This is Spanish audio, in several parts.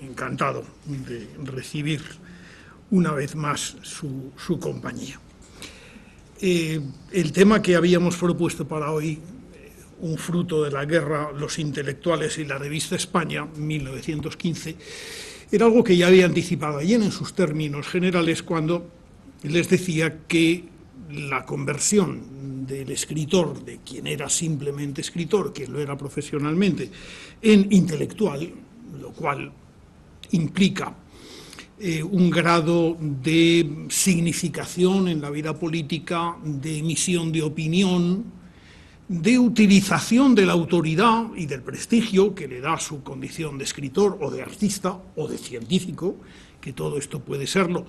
encantado de recibir una vez más su compañía. El tema que habíamos propuesto para hoy, un fruto de la guerra, los intelectuales y la revista España, 1915, era algo que ya había anticipado ayer en sus términos generales cuando les decía que la conversión del escritor, de quien era simplemente escritor, que lo era profesionalmente, en intelectual, lo cual implica un grado de significación en la vida política, de emisión de opinión, de utilización de la autoridad y del prestigio que le da su condición de escritor o de artista o de científico, que todo esto puede serlo,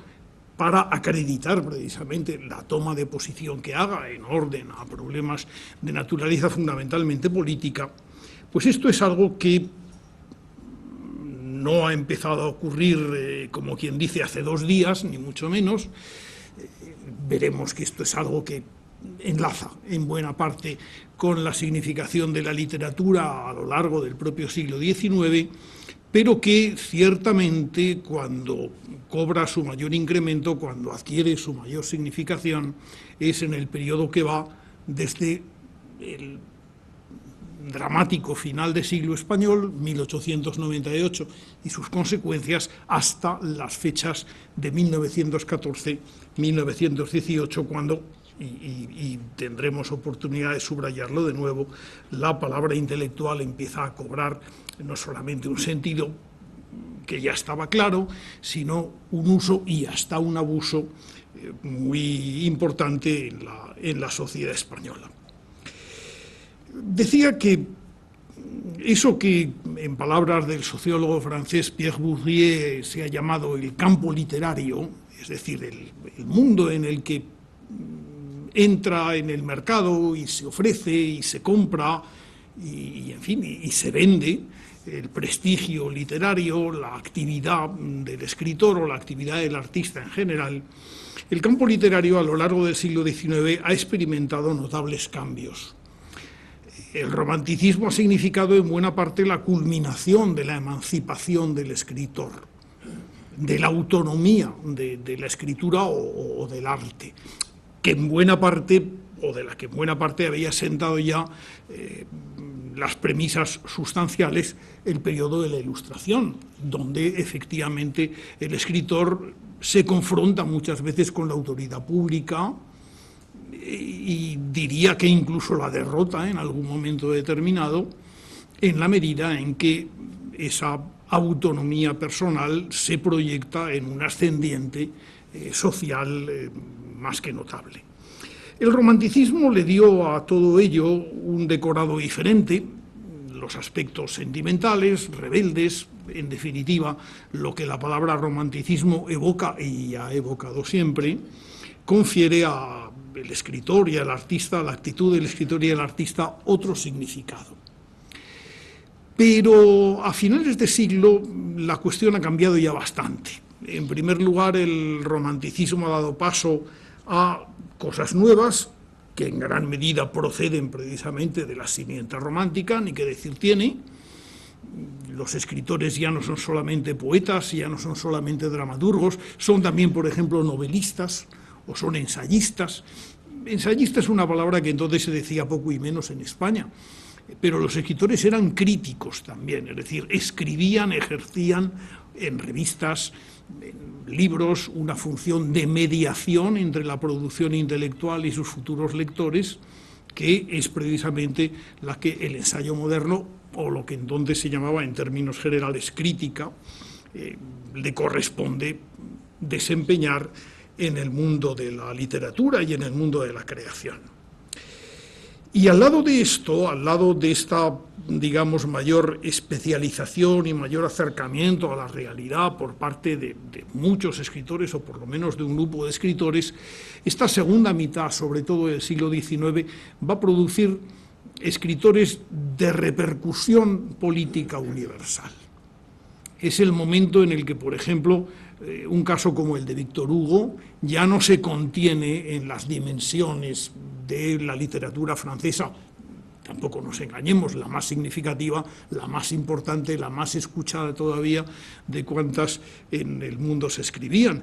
para acreditar precisamente la toma de posición que haga en orden a problemas de naturaleza fundamentalmente política. Pues esto es algo que no ha empezado a ocurrir, como quien dice, hace 2 días, ni mucho menos. Veremos que esto es algo que enlaza en buena parte con la significación de la literatura a lo largo del propio siglo XIX, pero que ciertamente cuando cobra su mayor incremento, cuando adquiere su mayor significación, es en el periodo que va desde el dramático final de siglo español, 1898, y sus consecuencias, hasta las fechas de 1914-1918, cuando, y tendremos oportunidad de subrayarlo de nuevo, la palabra intelectual empieza a cobrar no solamente un sentido que ya estaba claro, sino un uso y hasta un abuso muy importante en la sociedad española. Decía que eso que, en palabras del sociólogo francés Pierre Bourdieu, se ha llamado el campo literario, es decir, el mundo en el que entra en el mercado y se ofrece y se compra y en fin, y se vende el prestigio literario, la actividad del escritor o la actividad del artista en general, el campo literario a lo largo del siglo XIX ha experimentado notables cambios. El romanticismo ha significado en buena parte la culminación de la emancipación del escritor, de la autonomía de la escritura o del arte, que en buena parte, o de la que en buena parte había sentado ya las premisas sustanciales el periodo de la Ilustración, donde efectivamente el escritor se confronta muchas veces con la autoridad pública y diría que incluso la derrota en algún momento determinado, en la medida en que esa autonomía personal se proyecta en un ascendiente social más que notable. El romanticismo le dio a todo ello un decorado diferente, los aspectos sentimentales, rebeldes, en definitiva, lo que la palabra romanticismo evoca y ha evocado siempre, confiere al escritor y al artista, a la actitud del escritor y del artista, otro significado. Pero a finales de siglo la cuestión ha cambiado ya bastante. En primer lugar, el romanticismo ha dado paso a cosas nuevas que en gran medida proceden precisamente de la simiente romántica, ni qué decir tiene. Los escritores ya no son solamente poetas, ya no son solamente dramaturgos, son también, por ejemplo, novelistas o son ensayistas. Ensayista es una palabra que entonces se decía poco y menos en España, pero los escritores eran críticos también, es decir, escribían, ejercían en revistas, en libros, una función de mediación entre la producción intelectual y sus futuros lectores, que es precisamente la que el ensayo moderno, o lo que entonces se llamaba en términos generales crítica, le corresponde desempeñar en el mundo de la literatura y en el mundo de la creación. Y al lado de esto, al lado de esta, digamos, mayor especialización y mayor acercamiento a la realidad por parte de muchos escritores, o por lo menos de un grupo de escritores, esta segunda mitad, sobre todo del siglo XIX, va a producir escritores de repercusión política universal. Es el momento en el que, por ejemplo, un caso como el de Víctor Hugo ya no se contiene en las dimensiones de la literatura francesa, tampoco nos engañemos, la más significativa, la más importante, la más escuchada todavía de cuantas en el mundo se escribían.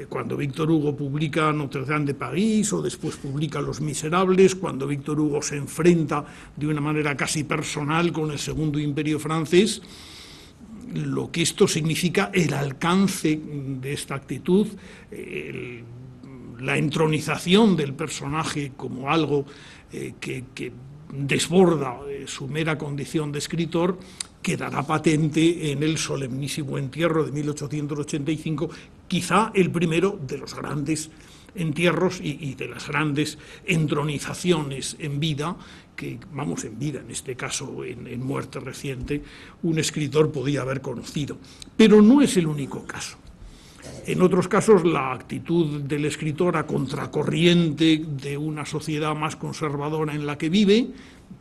Cuando Víctor Hugo publica Notre Dame de París o después publica Los Miserables, cuando Víctor Hugo se enfrenta de una manera casi personal con el Segundo Imperio francés, lo que esto significa, el alcance de esta actitud, la entronización del personaje como algo que desborda su mera condición de escritor, quedará patente en el solemnísimo entierro de 1885, quizá el primero de los grandes entierros y de las grandes entronizaciones en vida, que, vamos, en vida, en este caso en muerte reciente, un escritor podía haber conocido. Pero no es el único caso. En otros casos, la actitud del escritor a contracorriente de una sociedad más conservadora en la que vive,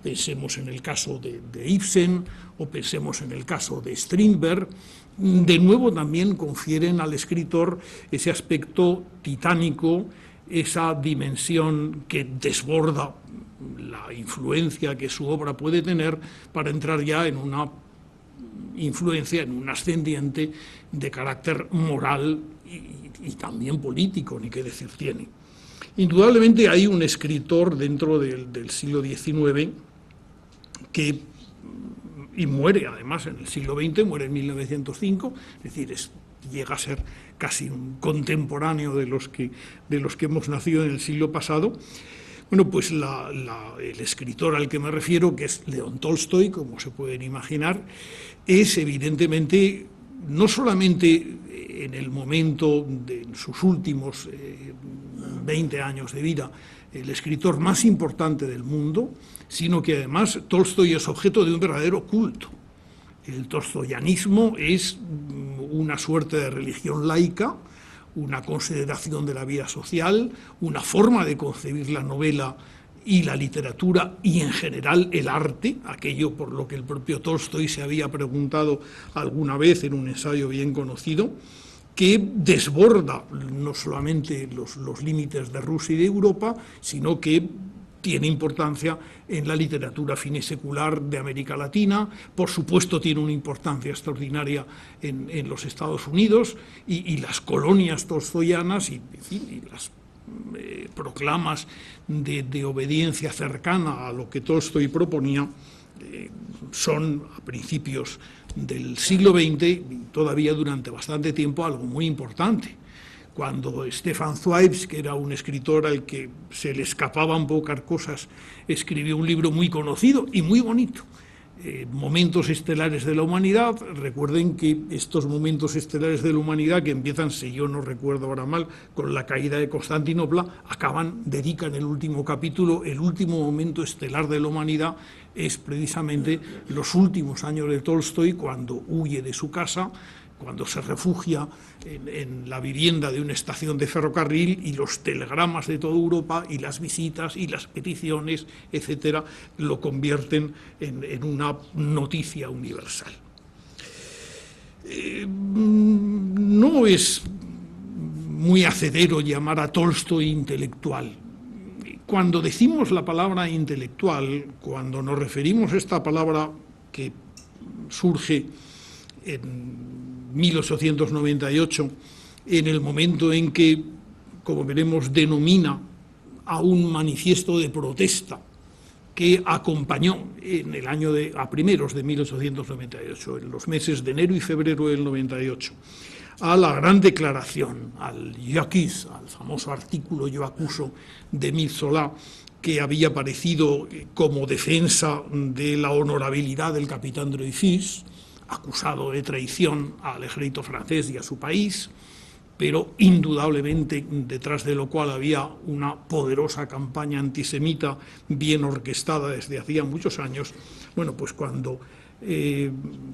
pensemos en el caso de Ibsen o pensemos en el caso de Strindberg, de nuevo también confieren al escritor ese aspecto titánico, esa dimensión que desborda la influencia que su obra puede tener para entrar ya en una influencia, en un ascendiente de carácter moral y también político, ni qué decir tiene. Indudablemente hay un escritor dentro del siglo XIX que, y muere además en el siglo XX, muere en 1905, es decir, llega a ser casi un contemporáneo de los que hemos nacido en el siglo pasado. Bueno, pues el escritor al que me refiero, que es León Tolstoy, como se pueden imaginar, es evidentemente no solamente en el momento de sus últimos 20 años de vida el escritor más importante del mundo, sino que además Tolstoy es objeto de un verdadero culto. El tolstoyanismo es una suerte de religión laica, una consideración de la vida social, una forma de concebir la novela y la literatura y en general el arte, aquello por lo que el propio Tolstoy se había preguntado alguna vez en un ensayo bien conocido, que desborda no solamente los límites de Rusia y de Europa, sino que tiene importancia en la literatura finisecular de América Latina, por supuesto tiene una importancia extraordinaria en los Estados Unidos y las colonias tolstoyanas y las proclamas de obediencia cercana a lo que Tolstoy proponía son a principios del siglo XX y todavía durante bastante tiempo algo muy importante. Cuando Stefan Zweig, que era un escritor al que se le escapaban pocas cosas, escribió un libro muy conocido y muy bonito, Momentos estelares de la humanidad. Recuerden que estos momentos estelares de la humanidad, que empiezan, si yo no recuerdo ahora mal, con la caída de Constantinopla, dedican el último capítulo, el último momento estelar de la humanidad es precisamente los últimos años de Tolstoy, cuando huye de su casa, cuando se refugia en la vivienda de una estación de ferrocarril, y los telegramas de toda Europa y las visitas y las peticiones, etcétera, lo convierten en una noticia universal. No es muy hacedero llamar a Tolstoy intelectual. Cuando decimos la palabra intelectual, cuando nos referimos a esta palabra que surge en 1898, en el momento en que, como veremos, denomina a un manifiesto de protesta que acompañó a primeros de 1898, en los meses de enero y febrero del 98, a la gran declaración, al J'accuse, al famoso artículo Yo acuso de Émile Zola, que había aparecido como defensa de la honorabilidad del capitán Dreyfus, acusado de traición al ejército francés y a su país, pero indudablemente detrás de lo cual había una poderosa campaña antisemita bien orquestada desde hacía muchos años. Bueno, pues cuando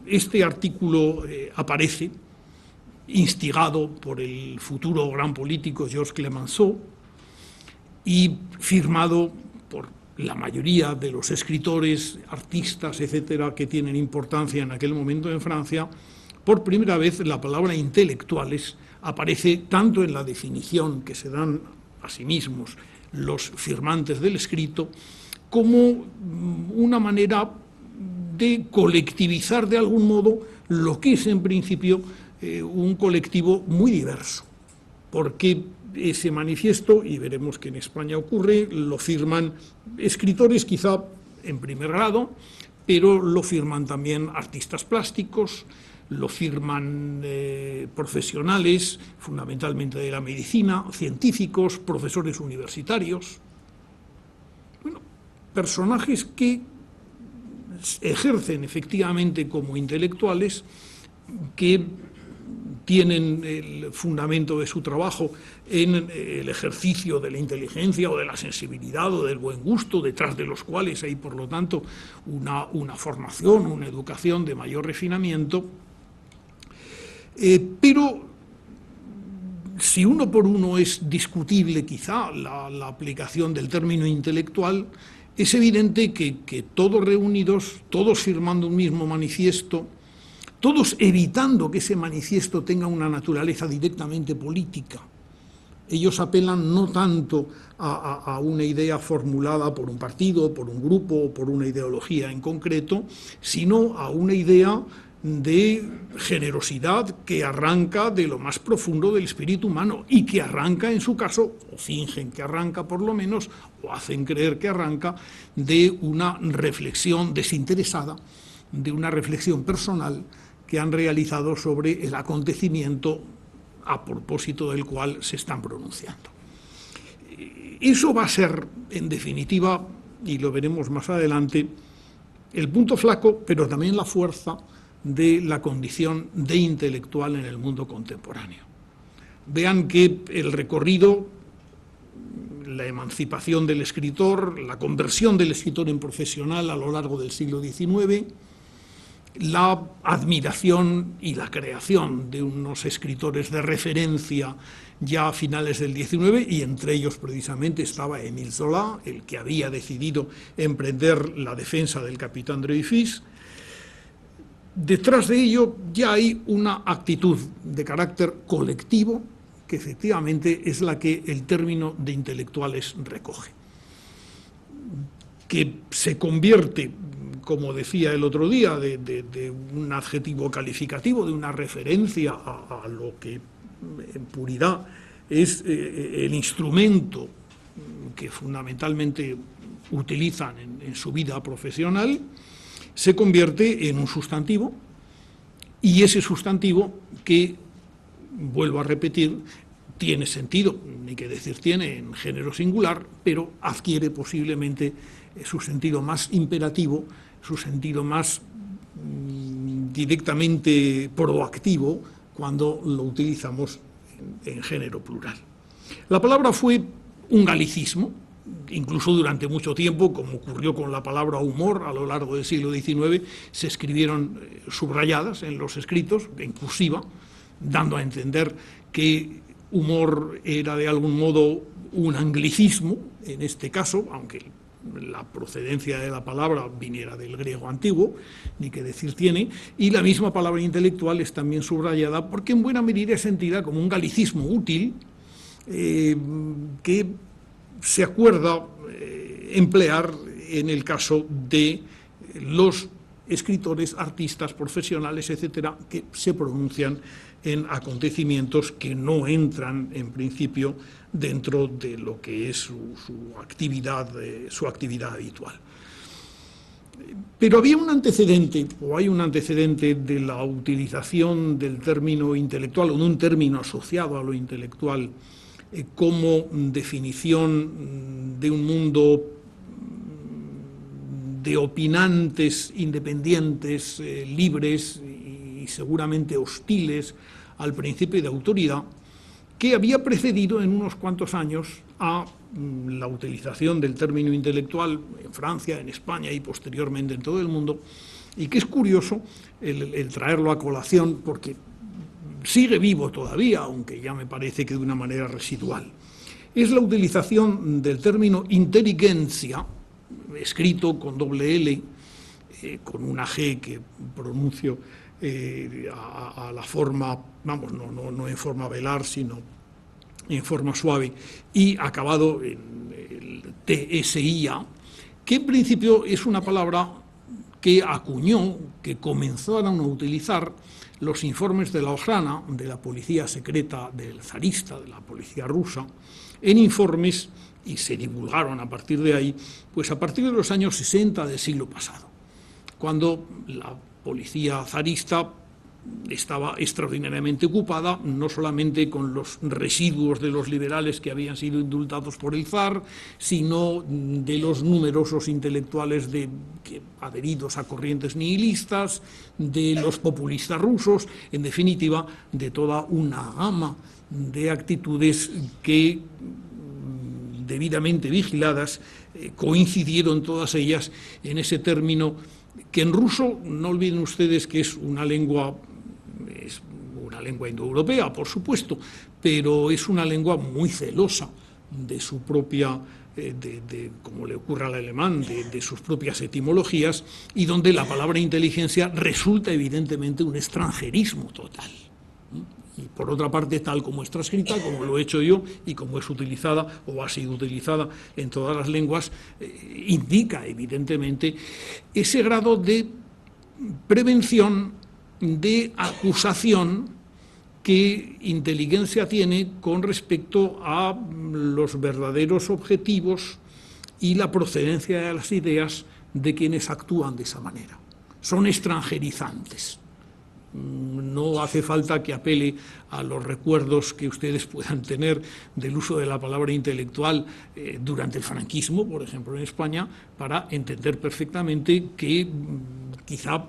este artículo aparece, instigado por el futuro gran político Georges Clemenceau y firmado por la mayoría de los escritores, artistas, etcétera, que tienen importancia en aquel momento en Francia, por primera vez la palabra intelectuales aparece tanto en la definición que se dan a sí mismos los firmantes del escrito, como una manera de colectivizar de algún modo lo que es en principio un colectivo muy diverso, porque ese manifiesto, y veremos que en España ocurre, lo firman escritores quizá en primer grado, pero lo firman también artistas plásticos, lo firman profesionales, fundamentalmente de la medicina, científicos, profesores universitarios, bueno, personajes que ejercen efectivamente como intelectuales, que tienen el fundamento de su trabajo en el ejercicio de la inteligencia o de la sensibilidad o del buen gusto, detrás de los cuales hay, por lo tanto, una formación, una educación de mayor refinamiento. Pero si uno por uno es discutible quizá la aplicación del término intelectual, es evidente que todos reunidos, todos firmando un mismo manifiesto, todos evitando que ese manifiesto tenga una naturaleza directamente política. Ellos apelan no tanto a una idea formulada por un partido, por un grupo o por una ideología en concreto, sino a una idea de generosidad que arranca de lo más profundo del espíritu humano y que arranca, en su caso, o fingen que arranca por lo menos, o hacen creer que arranca, de una reflexión desinteresada, de una reflexión personal que han realizado sobre el acontecimiento a propósito del cual se están pronunciando. Eso va a ser, en definitiva, y lo veremos más adelante, el punto flaco, pero también la fuerza de la condición de intelectual en el mundo contemporáneo. Vean que el recorrido, la emancipación del escritor, la conversión del escritor en profesional a lo largo del siglo XIX, la admiración y la creación de unos escritores de referencia ya a finales del XIX, y entre ellos precisamente estaba Émile Zola, el que había decidido emprender la defensa del capitán Dreyfus. Detrás de ello ya hay una actitud de carácter colectivo que efectivamente es la que el término de intelectuales recoge, que se convierte, como decía el otro día, de un adjetivo calificativo, de una referencia a lo que en puridad es el instrumento que fundamentalmente utilizan en su vida profesional, se convierte en un sustantivo, y ese sustantivo que, vuelvo a repetir, tiene sentido, ni que decir tiene en género singular, pero adquiere posiblemente su sentido más imperativo, su sentido más directamente proactivo cuando lo utilizamos en género plural. La palabra fue un galicismo, incluso durante mucho tiempo, como ocurrió con la palabra humor a lo largo del siglo XIX, se escribieron subrayadas en los escritos, en cursiva, dando a entender que humor era de algún modo un anglicismo, en este caso, aunque la procedencia de la palabra viniera del griego antiguo, ni que decir tiene, y la misma palabra intelectual es también subrayada porque en buena medida es sentida como un galicismo útil que se acuerda emplear en el caso de los escritores, artistas, profesionales, etcétera, que se pronuncian en acontecimientos que no entran en principio dentro de lo que es su actividad habitual. Pero había un antecedente, o hay un antecedente de la utilización del término intelectual, o de un término asociado a lo intelectual, como definición de un mundo de opinantes independientes, libres y seguramente hostiles al principio de autoridad, que había precedido en unos cuantos años a la utilización del término intelectual en Francia, en España y posteriormente en todo el mundo, y que es curioso el traerlo a colación porque sigue vivo todavía, aunque ya me parece que de una manera residual. Es la utilización del término inteligencia, escrito con doble L, con una G que pronuncio a la forma, vamos, no en forma velar, sino en forma suave, y acabado en el TSIA, que en principio es una palabra que acuñó, que comenzaron a utilizar los informes de la Ojrana, de la policía secreta del zarista, de la policía rusa, en informes, y se divulgaron a partir de ahí, pues a partir de los años 60 del siglo pasado, cuando la policía zarista estaba extraordinariamente ocupada, no solamente con los residuos de los liberales que habían sido indultados por el zar, sino de los numerosos intelectuales adheridos a corrientes nihilistas, de los populistas rusos, en definitiva, de toda una gama de actitudes que, debidamente vigiladas, coincidieron todas ellas en ese término que en ruso, no olviden ustedes que es una lengua indoeuropea, por supuesto, pero es una lengua muy celosa de su propia, como le ocurre al alemán, de sus propias etimologías, y donde la palabra inteligencia resulta evidentemente un extranjerismo total. Y por otra parte, tal como es transcrita, como lo he hecho yo y como es utilizada o ha sido utilizada en todas las lenguas, indica evidentemente ese grado de prevención, de acusación que inteligencia tiene con respecto a los verdaderos objetivos y la procedencia de las ideas de quienes actúan de esa manera. Son extranjerizantes. No hace falta que apele a los recuerdos que ustedes puedan tener del uso de la palabra intelectual durante el franquismo, por ejemplo, en España, para entender perfectamente que quizá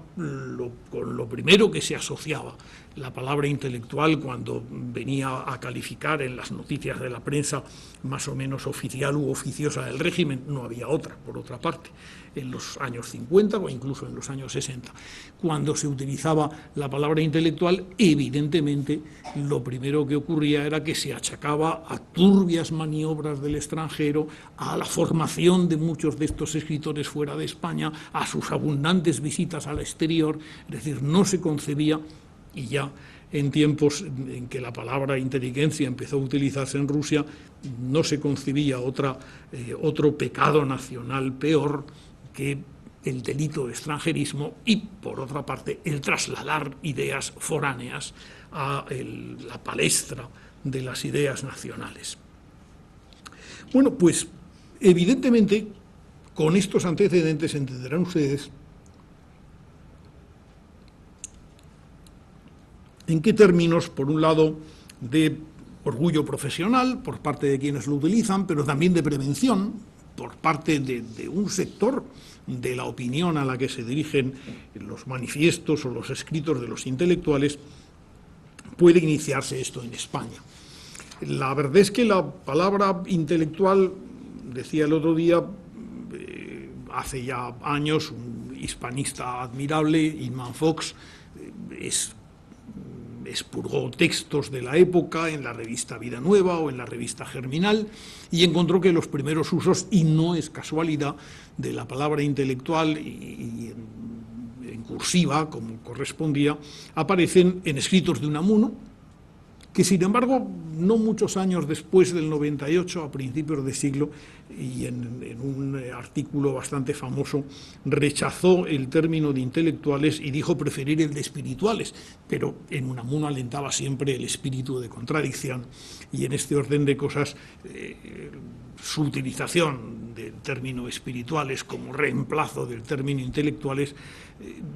con lo primero que se asociaba la palabra intelectual cuando venía a calificar en las noticias de la prensa más o menos oficial u oficiosa del régimen, no había otra, por otra parte, en los años 50 o incluso en los años 60. Cuando se utilizaba la palabra intelectual, evidentemente lo primero que ocurría era que se achacaba a turbias maniobras del extranjero, a la formación de muchos de estos escritores fuera de España, a sus abundantes visitas al exterior, es decir, no se concebía, y ya en tiempos en que la palabra inteligencia empezó a utilizarse en Rusia, no se concebía otro pecado nacional peor que el delito de extranjerismo y, por otra parte, el trasladar ideas foráneas a la palestra de las ideas nacionales. Bueno, pues evidentemente, con estos antecedentes entenderán ustedes en qué términos, por un lado, de orgullo profesional por parte de quienes lo utilizan, pero también de prevención por parte de un sector de la opinión a la que se dirigen los manifiestos o los escritos de los intelectuales, puede iniciarse esto en España. La verdad es que la palabra intelectual, decía el otro día, hace ya años, un hispanista admirable, Inman Fox, expurgó textos de la época en la revista Vida Nueva o en la revista Germinal y encontró que los primeros usos, y no es casualidad, de la palabra intelectual y en cursiva, como correspondía, aparecen en escritos de Unamuno, que sin embargo, no muchos años después del 98, a principios de siglo, y en un artículo bastante famoso, rechazó el término de intelectuales y dijo preferir el de espirituales, pero en Unamuno alentaba siempre el espíritu de contradicción, y en este orden de cosas su utilización del término espirituales como reemplazo del término intelectuales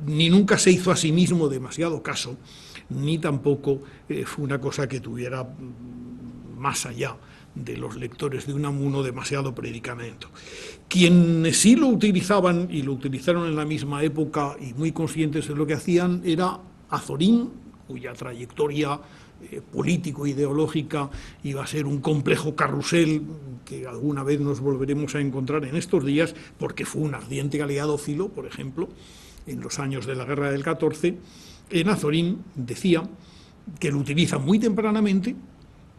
ni nunca se hizo a sí mismo demasiado caso, ni tampoco fue una cosa que tuviera más allá de los lectores de Unamuno demasiado predicamento. Quienes sí lo utilizaban y lo utilizaron en la misma época y muy conscientes de lo que hacían era Azorín, cuya trayectoria político-ideológica iba a ser un complejo carrusel que alguna vez nos volveremos a encontrar en estos días, porque fue un ardiente aliadófilo, por ejemplo, en los años de la Guerra del 14, en Azorín decía que lo utiliza muy tempranamente,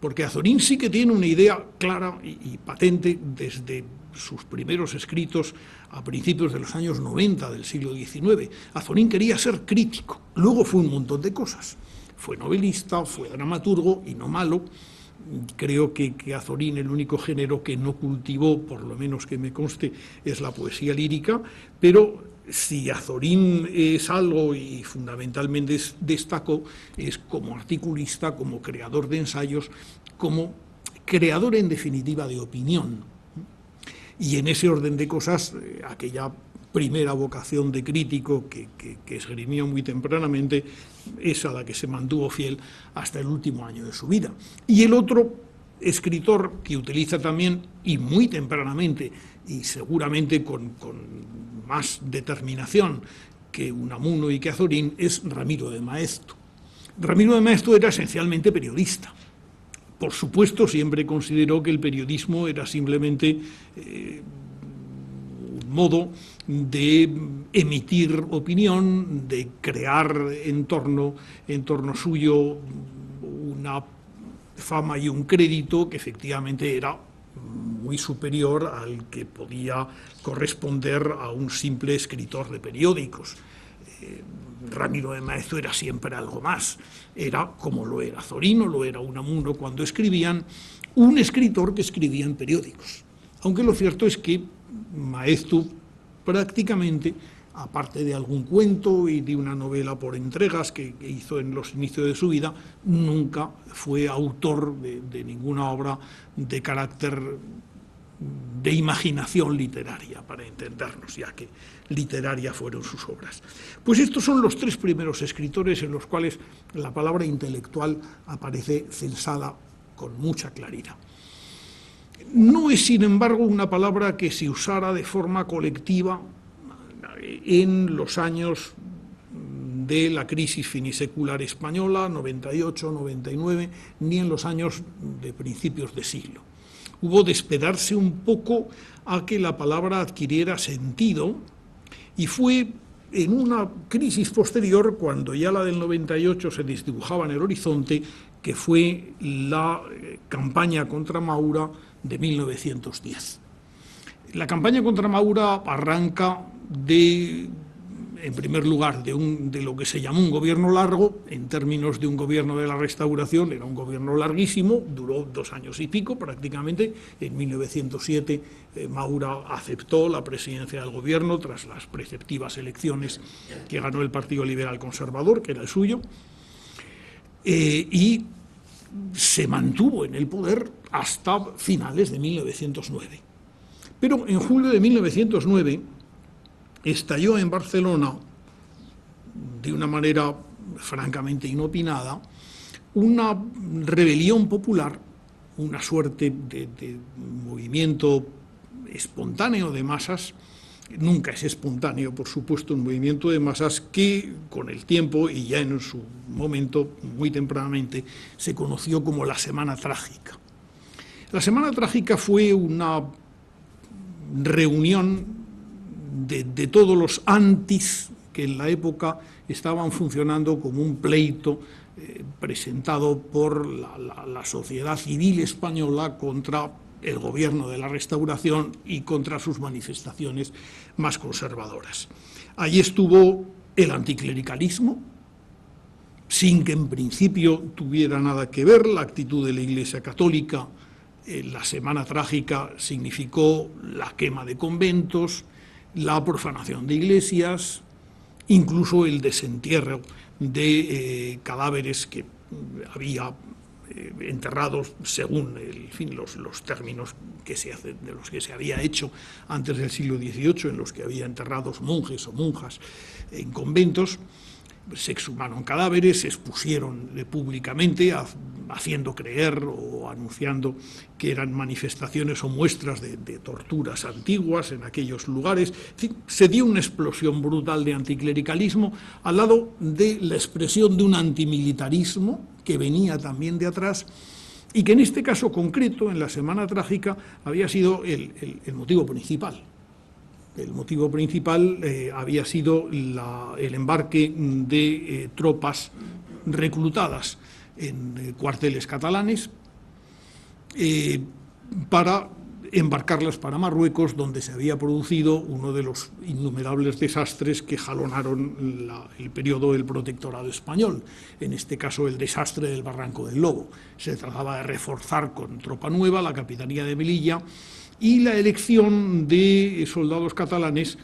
porque Azorín sí que tiene una idea clara y patente desde sus primeros escritos a principios de los años 90 del siglo XIX. Azorín quería ser crítico, luego fue un montón de cosas. Fue novelista, fue dramaturgo, y no malo, Creo que Azorín, el único género que no cultivó, por lo menos que me conste, es la poesía lírica, pero si Azorín es algo y fundamentalmente destacó, es como articulista, como creador de ensayos, como creador en definitiva de opinión. Y en ese orden de cosas, aquella primera vocación de crítico que esgrimió muy tempranamente es a la que se mantuvo fiel hasta el último año de su vida. Y el otro escritor que utiliza también, y muy tempranamente, y seguramente con más determinación que Unamuno y que Azorín, es Ramiro de Maeztu. Ramiro de Maeztu era esencialmente periodista. Por supuesto, siempre consideró que el periodismo era simplemente un modo de emitir opinión, de crear en torno suyo una fama y un crédito que efectivamente era muy superior al que podía corresponder a un simple escritor de periódicos. Ramiro de Maeztu era siempre algo más. Era, como lo era Zorino, lo era Unamuno cuando escribían, un escritor que escribía en periódicos. Aunque lo cierto es que Maeztu prácticamente, aparte de algún cuento y de una novela por entregas que hizo en los inicios de su vida, nunca fue autor de ninguna obra de carácter de imaginación literaria, para entendernos, ya que literaria fueron sus obras. Pues estos son los tres primeros escritores en los cuales la palabra intelectual aparece censada con mucha claridad. No es, sin embargo, una palabra que se usara de forma colectiva en los años de la crisis finisecular española, 98, 99, ni en los años de principios de siglo. Hubo de esperarse un poco a que la palabra adquiriera sentido, y fue en una crisis posterior, cuando ya la del 98 se desdibujaba en el horizonte, que fue la campaña contra Maura de 1910. La campaña contra Maura arranca en primer lugar, de lo que se llamó un gobierno largo. En términos de un gobierno de la Restauración, era un gobierno larguísimo, duró 2 años y pico prácticamente. En 1907 Maura aceptó la presidencia del gobierno tras las preceptivas elecciones que ganó el Partido Liberal Conservador, que era el suyo, y se mantuvo en el poder hasta finales de 1909. Pero en julio de 1909 estalló en Barcelona, de una manera francamente inopinada, una rebelión popular, una suerte de movimiento espontáneo de masas. Nunca es espontáneo, por supuesto, un movimiento de masas que, con el tiempo y ya en su momento, muy tempranamente, se conoció como la Semana Trágica. La Semana Trágica fue una reunión de todos los antis que en la época estaban funcionando como un pleito presentado por la sociedad civil española contra el gobierno de la Restauración y contra sus manifestaciones más conservadoras. Allí estuvo el anticlericalismo, sin que en principio tuviera nada que ver la actitud de la Iglesia Católica. La Semana Trágica significó la quema de conventos, la profanación de iglesias, incluso el desentierro de cadáveres que había enterrados según los términos de los que se había hecho antes del siglo XVIII, en los que había enterrados monjes o monjas en conventos. Se exhumaron cadáveres, se expusieron públicamente, haciendo creer o anunciando que eran manifestaciones o muestras de torturas antiguas en aquellos lugares. En fin, se dio una explosión brutal de anticlericalismo al lado de la expresión de un antimilitarismo que venía también de atrás y que en este caso concreto, en la Semana Trágica, había sido el motivo principal. El motivo principal había sido el embarque de tropas reclutadas en cuarteles catalanes para embarcarlas para Marruecos, donde se había producido uno de los innumerables desastres que jalonaron el periodo del protectorado español, en este caso el desastre del Barranco del Lobo. Se trataba de reforzar con tropa nueva la capitanía de Melilla, y la elección de soldados catalanes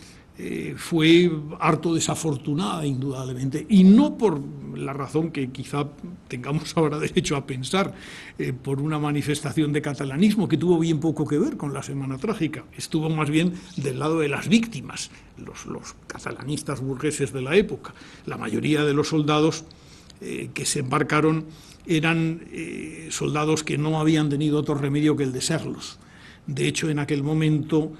fue harto desafortunada, indudablemente, y no por la razón que quizá tengamos ahora derecho a pensar, por una manifestación de catalanismo que tuvo bien poco que ver con la Semana Trágica. Estuvo más bien del lado de las víctimas, los catalanistas burgueses de la época. La mayoría de los soldados que se embarcaron eran soldados que no habían tenido otro remedio que el de serlos. De hecho, en aquel momento,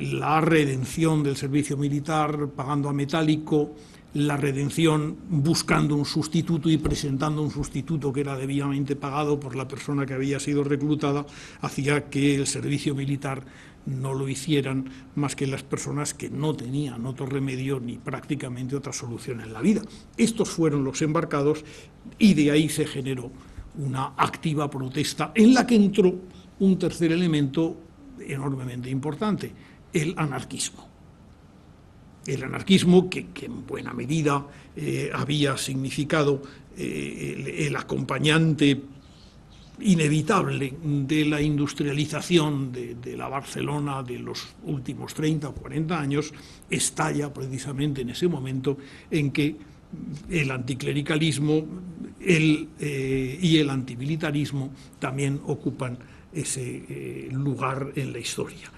la redención del servicio militar pagando a metálico, la redención buscando un sustituto y presentando un sustituto que era debidamente pagado por la persona que había sido reclutada, hacía que el servicio militar no lo hicieran más que las personas que no tenían otro remedio ni prácticamente otra solución en la vida. Estos fueron los embarcados, y de ahí se generó una activa protesta en la que entró un tercer elemento enormemente importante: el anarquismo. El anarquismo que en buena medida había significado el acompañante inevitable de la industrialización de la Barcelona de los últimos 30 o 40 años, estalla precisamente en ese momento en que el anticlericalismo y el antimilitarismo también ocupan ese lugar en la historia.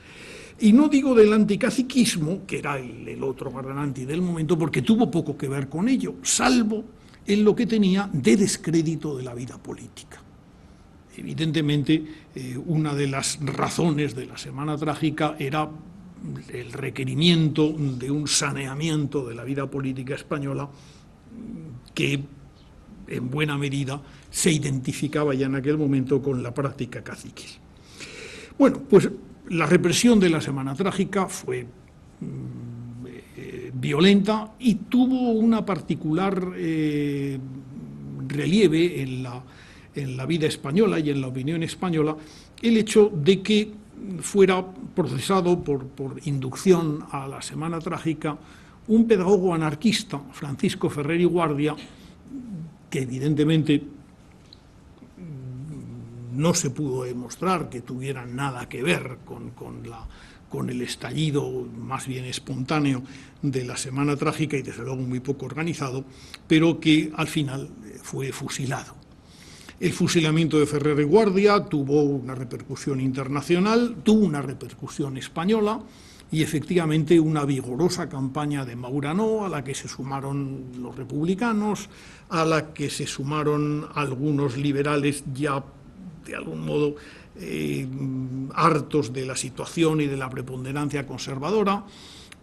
Y no digo del anticaciquismo, que era el otro gran anti del momento, porque tuvo poco que ver con ello, salvo en lo que tenía de descrédito de la vida política. Evidentemente, una de las razones de la Semana Trágica era el requerimiento de un saneamiento de la vida política española que en buena medida se identificaba ya en aquel momento con la práctica caciquil. Bueno, pues la represión de la Semana Trágica fue violenta y tuvo una particular relieve en la vida española y en la opinión española el hecho de que fuera procesado por inducción a la Semana Trágica un pedagogo anarquista, Francisco Ferrer y Guardia, que evidentemente no se pudo demostrar que tuvieran nada que ver con el estallido más bien espontáneo de la Semana Trágica, y desde luego muy poco organizado, pero que al final fue fusilado. El fusilamiento de Ferrer y Guardia tuvo una repercusión internacional, tuvo una repercusión española, y efectivamente una vigorosa campaña de Maurano, a la que se sumaron los republicanos, a la que se sumaron algunos liberales ya de algún modo hartos de la situación y de la preponderancia conservadora,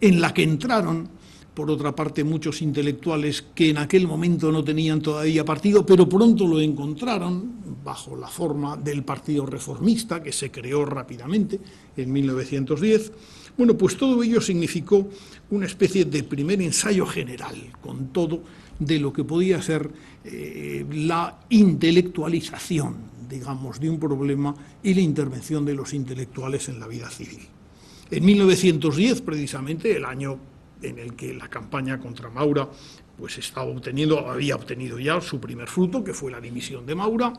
en la que entraron, por otra parte, muchos intelectuales que en aquel momento no tenían todavía partido, pero pronto lo encontraron bajo la forma del Partido Reformista, que se creó rápidamente en 1910. Bueno, pues todo ello significó una especie de primer ensayo general, con todo de lo que podía ser la intelectualización, digamos, de un problema y la intervención de los intelectuales en la vida civil. En 1910, precisamente, el año en el que la campaña contra Maura pues había obtenido ya su primer fruto, que fue la dimisión de Maura,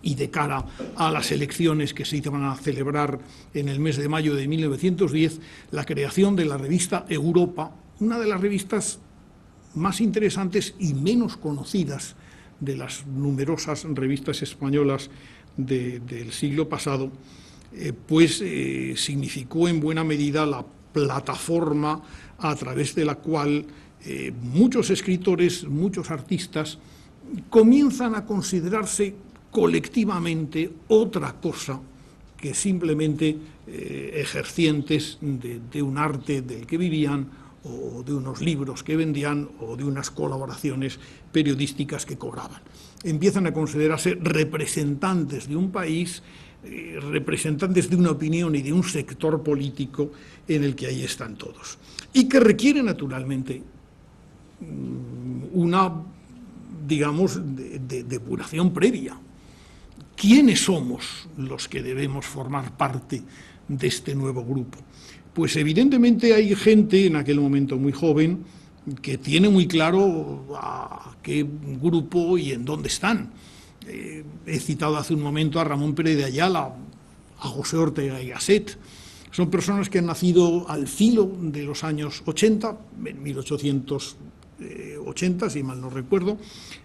y de cara a las elecciones que se iban a celebrar en el mes de mayo de 1910, la creación de la revista Europa, una de las revistas más interesantes y menos conocidas de las numerosas revistas españolas del siglo pasado, significó en buena medida la plataforma a través de la cual muchos escritores, muchos artistas comienzan a considerarse colectivamente otra cosa que simplemente ejercientes de un arte del que vivían, o de unos libros que vendían, o de unas colaboraciones periodísticas que cobraban. Empiezan a considerarse representantes de un país, representantes de una opinión y de un sector político en el que ahí están todos. Y que requiere, naturalmente, una, digamos, depuración previa, ¿quiénes somos los que debemos formar parte de este nuevo grupo? Pues evidentemente hay gente en aquel momento muy joven que tiene muy claro a qué grupo y en dónde están. He citado hace un momento a Ramón Pérez de Ayala, a José Ortega y Gasset. Son personas que han nacido al filo de los años 80, en 1880, si mal no recuerdo,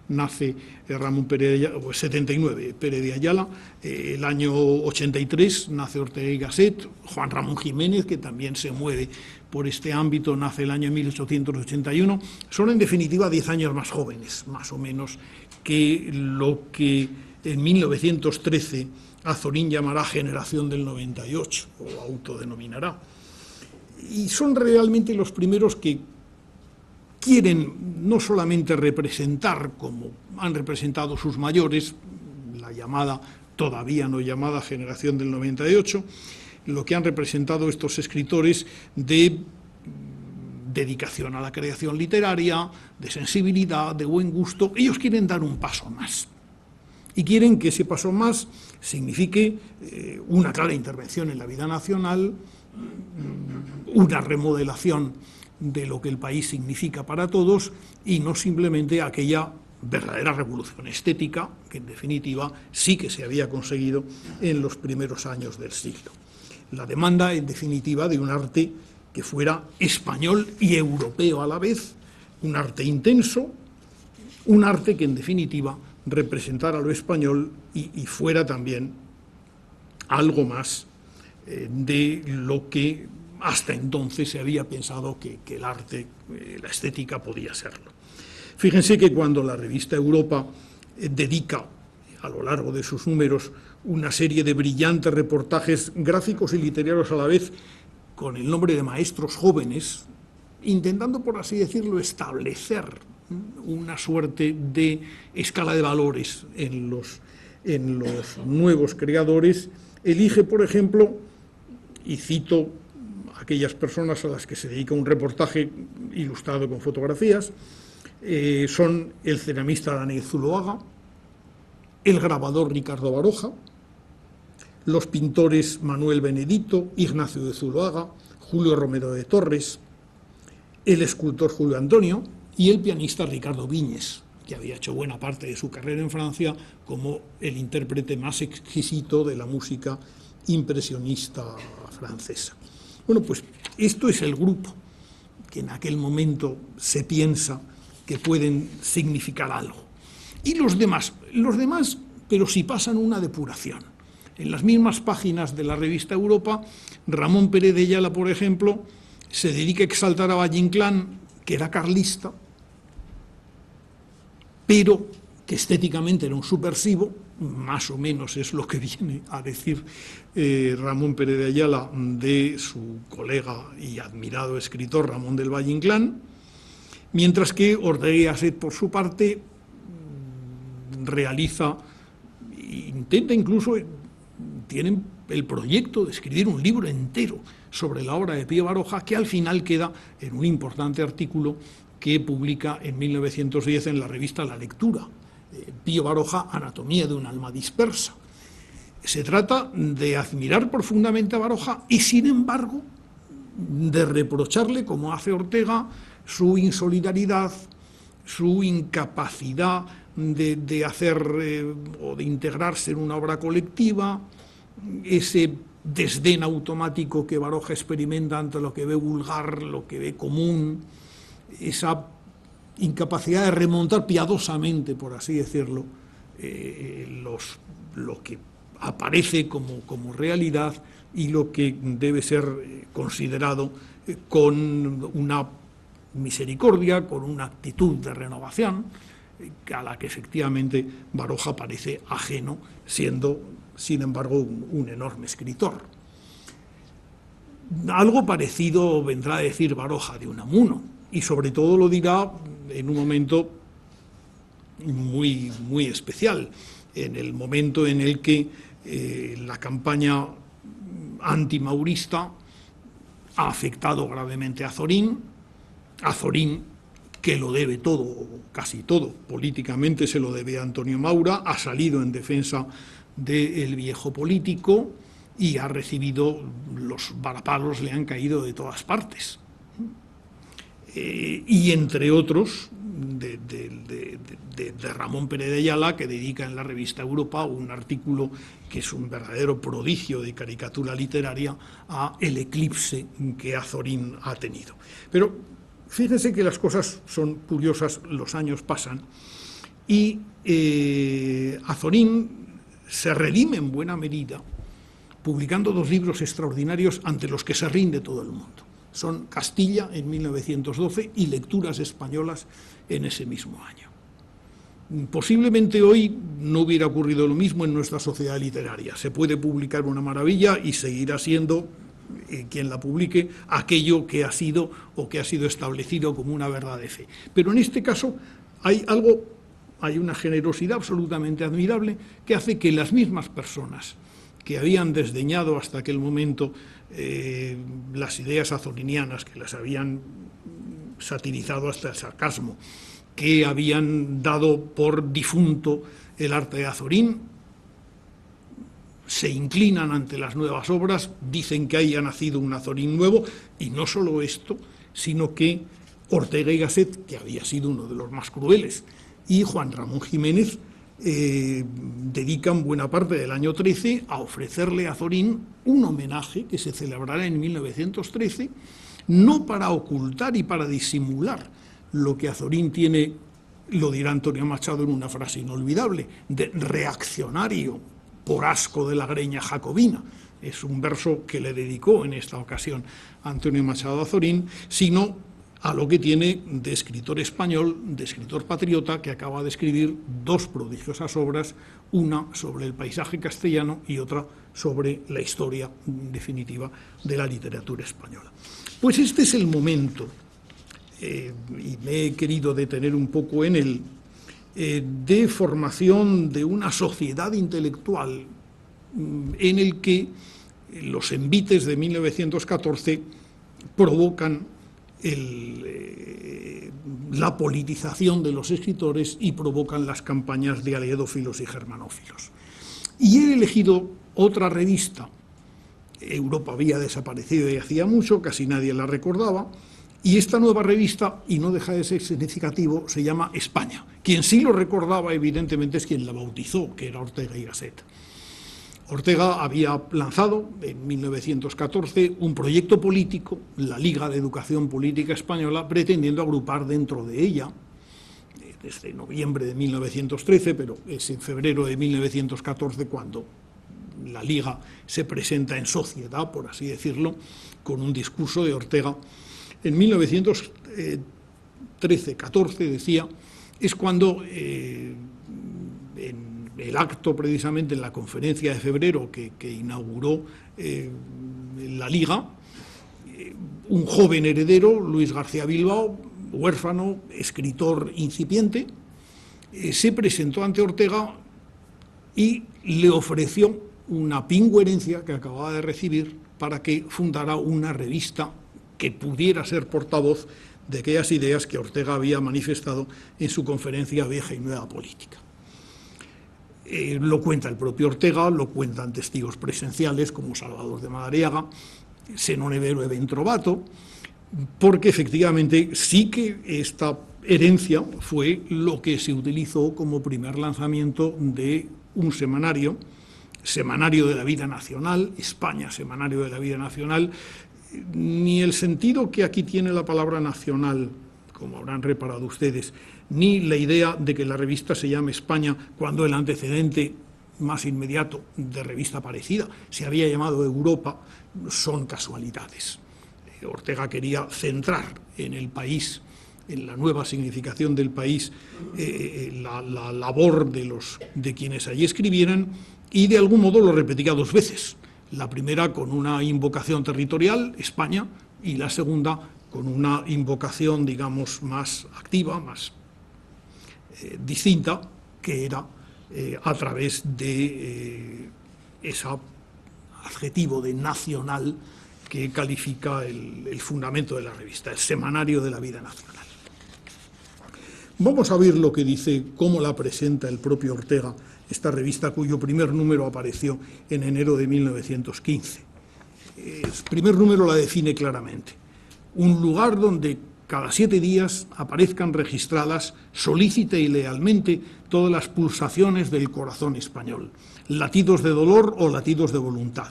nace Ramón Pérez de Ayala, 79, Pérez de Ayala, el año 83 nace Ortega y Gasset, Juan Ramón Jiménez, que también se mueve por este ámbito, nace el año 1881, son en definitiva 10 años más jóvenes, más o menos, que lo que en 1913 Azorín llamará generación del 98, o autodenominará. Y son realmente los primeros que quieren no solamente representar, como han representado sus mayores, la llamada, todavía no llamada generación del 98, lo que han representado estos escritores de dedicación a la creación literaria, de sensibilidad, de buen gusto. Ellos quieren dar un paso más. Y quieren que ese paso más signifique una clara intervención en la vida nacional, una remodelación de lo que el país significa para todos y no simplemente aquella verdadera revolución estética que en definitiva sí que se había conseguido en los primeros años del siglo. La demanda en definitiva de un arte que fuera español y europeo a la vez, un arte intenso, un arte que en definitiva representara lo español y fuera también algo más de lo que hasta entonces se había pensado que el arte, la estética podía serlo. Fíjense que cuando la revista Europa dedica a lo largo de sus números una serie de brillantes reportajes gráficos y literarios a la vez con el nombre de maestros jóvenes, intentando, por así decirlo, establecer una suerte de escala de valores en los nuevos creadores, elige, por ejemplo, y cito aquellas personas a las que se dedica un reportaje ilustrado con fotografías, son el ceramista Daniel Zuloaga, el grabador Ricardo Baroja, los pintores Manuel Benedito, Ignacio de Zuloaga, Julio Romero de Torres, el escultor Julio Antonio y el pianista Ricardo Viñes, que había hecho buena parte de su carrera en Francia como el intérprete más exquisito de la música impresionista francesa. Bueno, pues esto es el grupo que en aquel momento se piensa que pueden significar algo. Y los demás, pero si pasan una depuración. En las mismas páginas de la revista Europa, Ramón Pérez de Ayala, por ejemplo, se dedica a exaltar a Valle Inclán, que era carlista, pero que estéticamente era un subversivo, más o menos es lo que viene a decir Ramón Pérez de Ayala de su colega y admirado escritor Ramón del Valle Inclán, mientras que Ortega y Gasset, por su parte, intenta incluso, tienen el proyecto de escribir un libro entero sobre la obra de Pío Baroja, que al final queda en un importante artículo que publica en 1910 en la revista La Lectura, Pío Baroja, Anatomía de un alma dispersa. Se trata de admirar profundamente a Baroja y, sin embargo, de reprocharle, como hace Ortega, su insolidaridad, su incapacidad de hacer o de integrarse en una obra colectiva, ese desdén automático que Baroja experimenta ante lo que ve vulgar, lo que ve común, esa incapacidad de remontar piadosamente, por así decirlo, lo que aparece como realidad y lo que debe ser considerado con una misericordia, con una actitud de renovación, a la que efectivamente Baroja parece ajeno, siendo, sin embargo, un enorme escritor. Algo parecido vendrá a decir Baroja de Unamuno, y sobre todo lo dirá en un momento muy, muy especial, en el momento en el que la campaña antimaurista ha afectado gravemente a Azorín, que lo debe todo, casi todo, políticamente se lo debe a Antonio Maura, ha salido en defensa del viejo político y ha recibido, los varapalos le han caído de todas partes. Y entre otros, de Ramón Pérez de Ayala, que dedica en la revista Europa un artículo que es un verdadero prodigio de caricatura literaria a el eclipse que Azorín ha tenido. Pero fíjense que las cosas son curiosas, los años pasan, y Azorín se redime en buena medida publicando dos libros extraordinarios ante los que se rinde todo el mundo. Son Castilla en 1912 y Lecturas españolas en ese mismo año. Posiblemente hoy no hubiera ocurrido lo mismo en nuestra sociedad literaria. Se puede publicar una maravilla y seguirá siendo quien la publique aquello que ha sido o que ha sido establecido como una verdad de fe. Pero en este caso hay una generosidad absolutamente admirable que hace que las mismas personas que habían desdeñado hasta aquel momento las ideas azorinianas, que las habían satirizado hasta el sarcasmo, que habían dado por difunto el arte de Azorín, se inclinan ante las nuevas obras, dicen que haya nacido un Azorín nuevo, y no solo esto, sino que Ortega y Gasset, que había sido uno de los más crueles, y Juan Ramón Jiménez dedican buena parte del año 13 a ofrecerle a Azorín un homenaje que se celebrará en 1913, no para ocultar y para disimular lo que Azorín tiene, lo dirá Antonio Machado en una frase inolvidable, de reaccionario por asco de la greña jacobina. Es un verso que le dedicó en esta ocasión Antonio Machado a Azorín, sino a lo que tiene de escritor español, de escritor patriota, que acaba de escribir dos prodigiosas obras, una sobre el paisaje castellano y otra sobre la historia definitiva de la literatura española. Pues este es el momento, y me he querido detener un poco en él, de formación de una sociedad intelectual en el que los envites de 1914 provocan la politización de los escritores y provocan las campañas de aleedófilos y germanófilos. Y he elegido otra revista. Europa había desaparecido y hacía mucho, casi nadie la recordaba, y esta nueva revista, y no deja de ser significativo, se llama España. Quien sí lo recordaba, evidentemente, es quien la bautizó, que era Ortega y Gasset. Ortega había lanzado en 1914 un proyecto político, la Liga de Educación Política Española, pretendiendo agrupar dentro de ella, desde noviembre de 1913, pero es en febrero de 1914 cuando la Liga se presenta en sociedad, por así decirlo, con un discurso de Ortega. En 1913-14, decía, es cuando en el acto precisamente en la conferencia de febrero que inauguró la Liga, un joven heredero, Luis García Bilbao, huérfano, escritor incipiente, se presentó ante Ortega y le ofreció una pingüerencia que acababa de recibir para que fundara una revista que pudiera ser portavoz de aquellas ideas que Ortega había manifestado en su conferencia Vieja y Nueva Política. Lo cuenta el propio Ortega, lo cuentan testigos presenciales como Salvador de Madariaga, Zenone Vero Ben Trovato, porque efectivamente sí que esta herencia fue lo que se utilizó como primer lanzamiento de un semanario de la vida nacional, España, semanario de la vida nacional, ni el sentido que aquí tiene la palabra nacional, como habrán reparado ustedes, ni la idea de que la revista se llame España cuando el antecedente más inmediato de revista parecida se había llamado Europa, son casualidades. Ortega quería centrar en el país, en la nueva significación del país, la labor de quienes allí escribieran, y de algún modo lo repetía dos veces. La primera con una invocación territorial, España, y la segunda con una invocación, digamos, más activa, más distinta, que era a través de ese adjetivo de nacional que califica el fundamento de la revista, el semanario de la vida nacional. Vamos a ver lo que dice, cómo la presenta el propio Ortega, esta revista cuyo primer número apareció en enero de 1915. El primer número la define claramente. Un lugar donde cada 7 días aparezcan registradas solícita y lealmente todas las pulsaciones del corazón español, latidos de dolor o latidos de voluntad.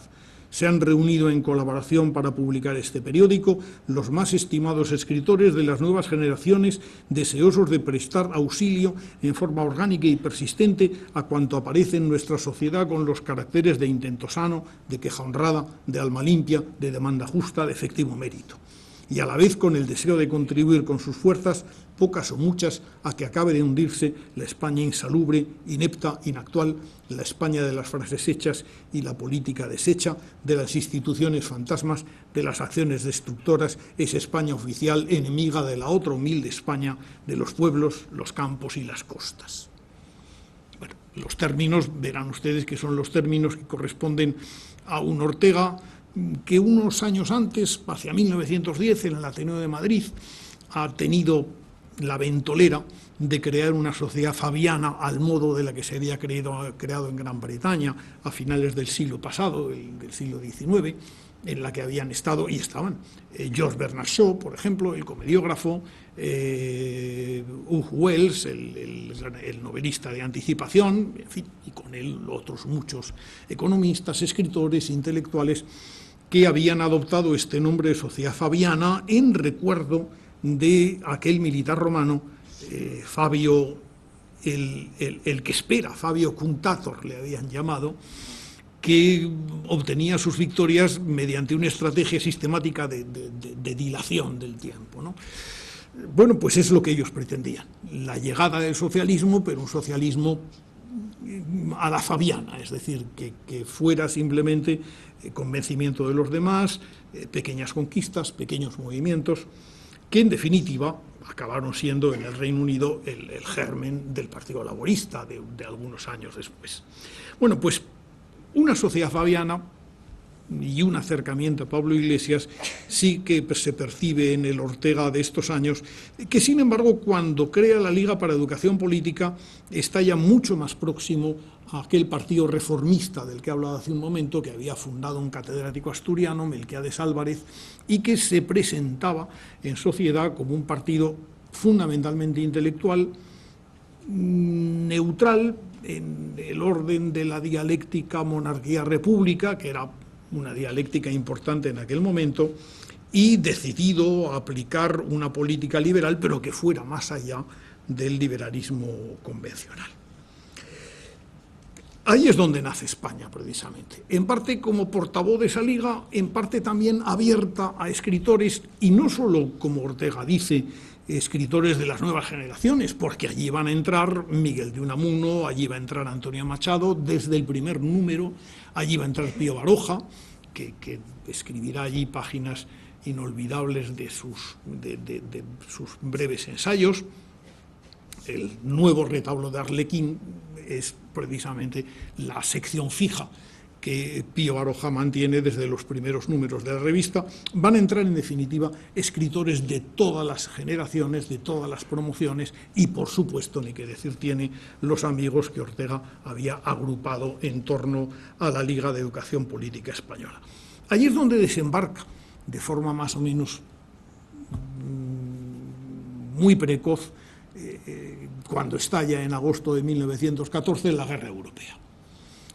Se han reunido en colaboración para publicar este periódico los más estimados escritores de las nuevas generaciones, deseosos de prestar auxilio en forma orgánica y persistente a cuanto aparece en nuestra sociedad con los caracteres de intento sano, de queja honrada, de alma limpia, de demanda justa, de efectivo mérito. Y a la vez con el deseo de contribuir con sus fuerzas, pocas o muchas, a que acabe de hundirse la España insalubre, inepta, inactual, la España de las frases hechas y la política deshecha, de las instituciones fantasmas, de las acciones destructoras, esa España oficial, enemiga de la otra humilde España, de los pueblos, los campos y las costas. Bueno, los términos, verán ustedes que son los términos que corresponden a un Ortega que unos años antes, hacia 1910, en el Ateneo de Madrid, ha tenido la ventolera de crear una sociedad fabiana al modo de la que se había creado en Gran Bretaña a finales del siglo pasado, del siglo XIX, en la que habían estado y estaban George Bernard Shaw, por ejemplo, el comediógrafo, Hugh Wells, el novelista de anticipación, en fin, y con él otros muchos economistas, escritores, intelectuales, que habían adoptado este nombre de sociedad fabiana en recuerdo de aquel militar romano, Fabio, el que espera, Fabio Cuntator le habían llamado, que obtenía sus victorias mediante una estrategia sistemática de dilación del tiempo, ¿no? Bueno, pues es lo que ellos pretendían, la llegada del socialismo, pero un socialismo a la fabiana, es decir, que fuera simplemente convencimiento de los demás, pequeñas conquistas, pequeños movimientos, que en definitiva acabaron siendo en el Reino Unido el germen del Partido Laborista de algunos años después. Bueno, pues una sociedad fabiana y un acercamiento a Pablo Iglesias sí que se percibe en el Ortega de estos años, que sin embargo cuando crea la Liga para Educación Política está ya mucho más próximo a aquel partido reformista del que he hablado hace un momento, que había fundado un catedrático asturiano, Melquiades Álvarez, y que se presentaba en sociedad como un partido fundamentalmente intelectual, neutral en el orden de la dialéctica monarquía-república, que era una dialéctica importante en aquel momento, y decidido a aplicar una política liberal, pero que fuera más allá del liberalismo convencional. Ahí es donde nace España, precisamente. En parte como portavoz de esa liga, en parte también abierta a escritores, y no solo, como Ortega dice, escritores de las nuevas generaciones, porque allí van a entrar Miguel de Unamuno, allí va a entrar Antonio Machado, desde el primer número, allí va a entrar Pío Baroja, que escribirá allí páginas inolvidables de sus breves ensayos. El nuevo retablo de Arlequín es precisamente la sección fija que Pío Baroja mantiene desde los primeros números de la revista. Van a entrar, en definitiva, escritores de todas las generaciones, de todas las promociones, y, por supuesto, ni que decir tiene, los amigos que Ortega había agrupado en torno a la Liga de Educación Política Española. Allí es donde desembarca, de forma más o menos muy precoz, cuando estalla en agosto de 1914 la Guerra Europea.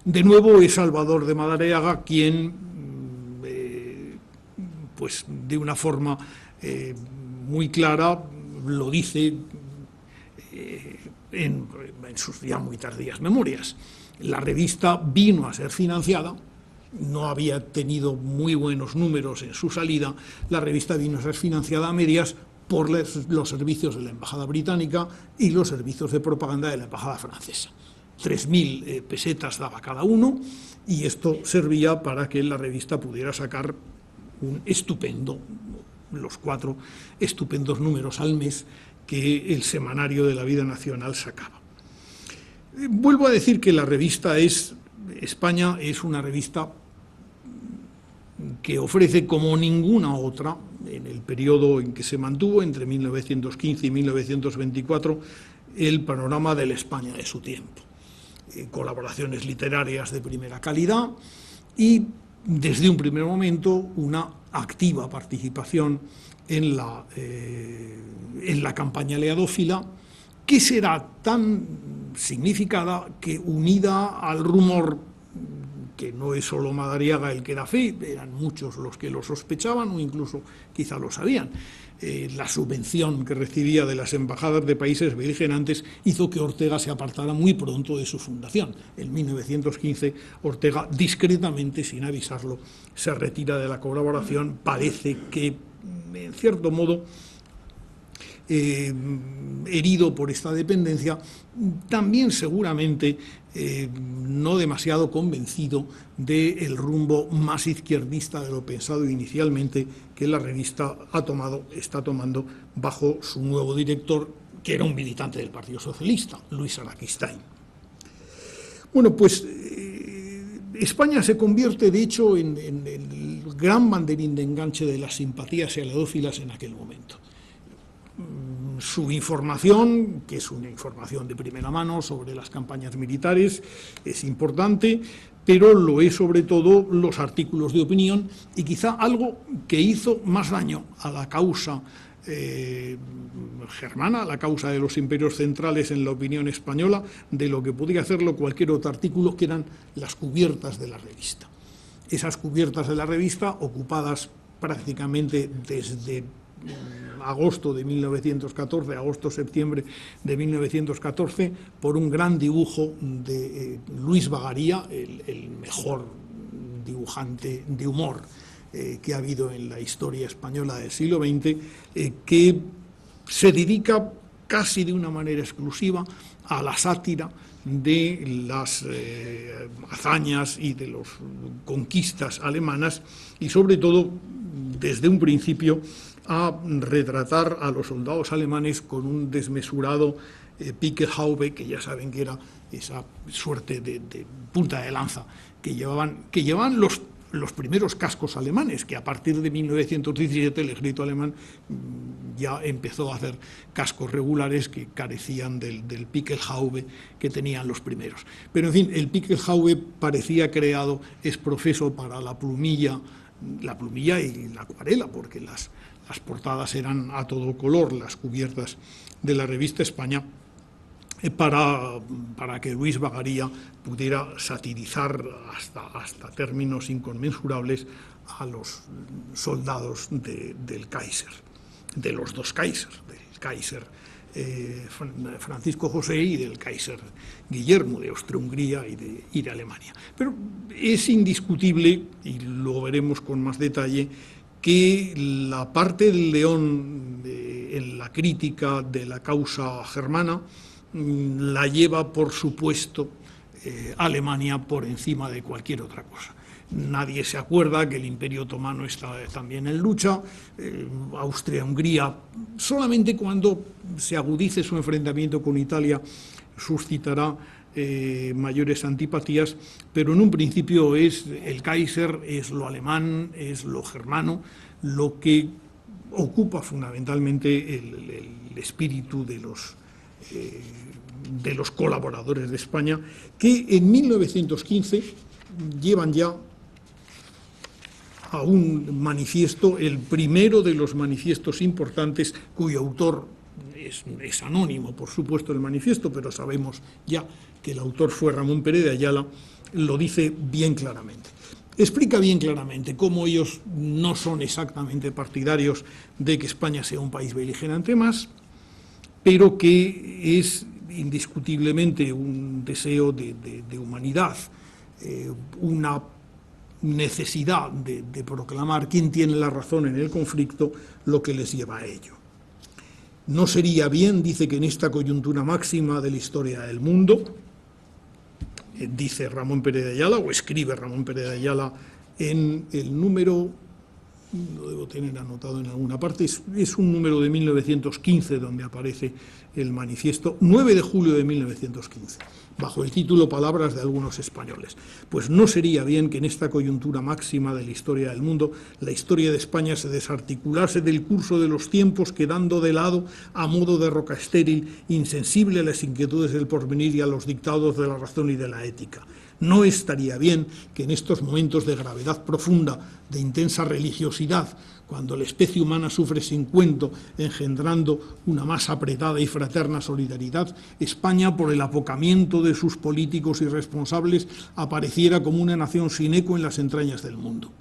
De nuevo es Salvador de Madariaga quien, pues de una forma muy clara, lo dice en sus ya muy tardías memorias. La revista vino a ser financiada, no había tenido muy buenos números en su salida, la revista vino a ser financiada a medias por los servicios de la Embajada Británica y los servicios de propaganda de la Embajada Francesa. 3.000 pesetas daba cada uno, y esto servía para que la revista pudiera sacar los 4 estupendos números al mes que el Semanario de la Vida Nacional sacaba. Vuelvo a decir que la revista España es una revista que ofrece como ninguna otra en el periodo en que se mantuvo, entre 1915 y 1924, el panorama de la España de su tiempo. Colaboraciones literarias de primera calidad y, desde un primer momento, una activa participación en la campaña leadófila, que será tan significada que, unida al rumor, que no es solo Madariaga el que da fe, eran muchos los que lo sospechaban o incluso quizá lo sabían, la subvención que recibía de las embajadas de países beligerantes hizo que Ortega se apartara muy pronto de su fundación. En 1915, Ortega, discretamente, sin avisarlo, se retira de la colaboración. Parece que, en cierto modo, herido por esta dependencia, también seguramente no demasiado convencido del rumbo más izquierdista de lo pensado inicialmente, que la revista está tomando bajo su nuevo director, que era un militante del Partido Socialista, Luis Araquistáin. Bueno, pues España se convierte, de hecho, en el gran banderín de enganche de las simpatías leadófilas en aquel momento. Su información, que es una información de primera mano sobre las campañas militares, es importante, pero lo es sobre todo los artículos de opinión, y quizá algo que hizo más daño a la causa germana, a la causa de los imperios centrales en la opinión española, de lo que podía hacerlo cualquier otro artículo, que eran las cubiertas de la revista. Esas cubiertas de la revista, ocupadas prácticamente desde agosto de 1914, agosto-septiembre de 1914, por un gran dibujo de Luis Bagaría, el mejor dibujante de humor que ha habido en la historia española del siglo XX, que se dedica casi de una manera exclusiva a la sátira de las hazañas y de las conquistas alemanas, y sobre todo, desde un principio, a retratar a los soldados alemanes con un desmesurado Pickelhaube, que ya saben que era esa suerte de punta de lanza que llevaban los primeros cascos alemanes, que a partir de 1917 el ejército alemán ya empezó a hacer cascos regulares que carecían del Pickelhaube que tenían los primeros. Pero, en fin, el Pickelhaube parecía creado ex profeso para la plumilla y la acuarela, porque las portadas eran a todo color, las cubiertas de la revista España, para que Luis Bagaría pudiera satirizar hasta términos inconmensurables a los soldados del Kaiser, de los dos Kaisers, del Kaiser Francisco José y del Kaiser Guillermo de Austria-Hungría y de Alemania. Pero es indiscutible, y lo veremos con más detalle, que la parte del León en la crítica de la causa germana la lleva, por supuesto, Alemania por encima de cualquier otra cosa. Nadie se acuerda que el Imperio Otomano está también en lucha. Austria-Hungría, solamente cuando se agudice su enfrentamiento con Italia, suscitará mayores antipatías, pero en un principio es el Kaiser, es lo alemán, es lo germano, lo que ocupa fundamentalmente el espíritu de los colaboradores de España, que en 1915 llevan ya a un manifiesto, el primero de los manifiestos importantes, cuyo autor es anónimo, por supuesto, el manifiesto, pero sabemos ya que el autor fue Ramón Pérez de Ayala. Lo dice bien claramente. Explica bien claramente cómo ellos no son exactamente partidarios de que España sea un país beligerante más, pero que es indiscutiblemente un deseo de humanidad, una necesidad de proclamar quién tiene la razón en el conflicto, lo que les lleva a ello. No sería bien, dice, que en esta coyuntura máxima de la historia del mundo, dice Ramón Pérez de Ayala, o escribe Ramón Pérez de Ayala en el número lo debo tener anotado en alguna parte, es un número de 1915 donde aparece el manifiesto, 9 de julio de 1915, bajo el título Palabras de algunos españoles. Pues no sería bien que en esta coyuntura máxima de la historia del mundo, la historia de España se desarticulase del curso de los tiempos, quedando de lado a modo de roca estéril, insensible a las inquietudes del porvenir y a los dictados de la razón y de la ética. No estaría bien que en estos momentos de gravedad profunda, de intensa religiosidad, cuando la especie humana sufre sin cuento, engendrando una más apretada y fraterna solidaridad, España, por el apocamiento de sus políticos irresponsables, apareciera como una nación sin eco en las entrañas del mundo.